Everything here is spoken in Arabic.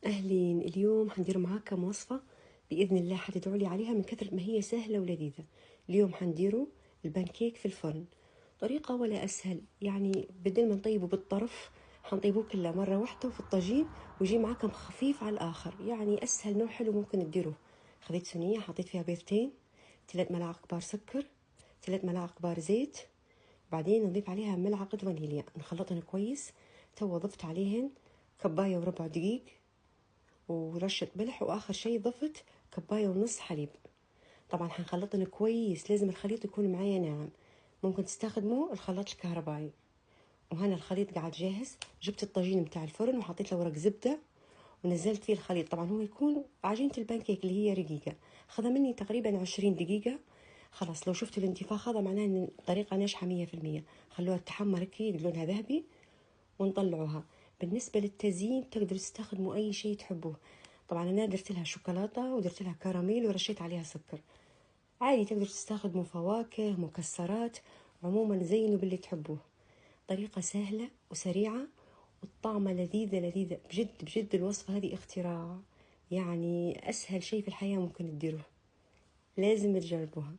أهلين، اليوم حندير معاكم وصفة بإذن الله حتدعوا لي عليها من كثر ما هي سهلة ولذيذة. اليوم حنديروا البانكيك في الفرن، طريقة ولا أسهل. يعني بدل ما نطيبه بالطرف حنطيبوه كله مرة واحدة وفي الطاجين ويجي معاكم خفيف على الآخر. يعني أسهل نوع حلو ممكن تديروه. خذيت صينية حطيت فيها بيضتين، 3 ملاعق كبار سكر، 3 ملاعق كبار زيت، بعدين نضيف عليها ملعقة فانيليا، نخلطهن كويس. تو ضفت عليهن كباية وربع دقيق ورشة ملح، وآخر شي ضفت كباية ونص حليب. طبعا حنخلطن كويس، لازم الخليط يكون معايا ناعم، ممكن تستخدموا الخلاط الكهربائي. وهنا الخليط قاعد جاهز. جبت الطاجين بتاع الفرن وحطيت له ورق زبدة ونزلت فيه الخليط. طبعا هو يكون عجينة البانكيك اللي هي رقيقة، خذ مني تقريبا 20 دقيقة. خلاص لو شفتوا الانتفاخ هذا معناه ان الطريقة ناجحة 100%. خلوها تحمر كي لونها ذهبي ونطلعوها. بالنسبة للتزيين تقدروا تستخدموا أي شيء تحبوه. طبعا أنا درت لها شوكولاتة ودرت لها كراميل ورشيت عليها سكر. عادي تقدروا تستخدموا فواكه مكسرات، عموما زينوا باللي تحبوه. طريقة سهلة وسريعة والطعمة لذيذة لذيذة بجد بجد. الوصفة هذه اختراع، يعني أسهل شيء في الحياة ممكن تديروه، لازم تجربوها.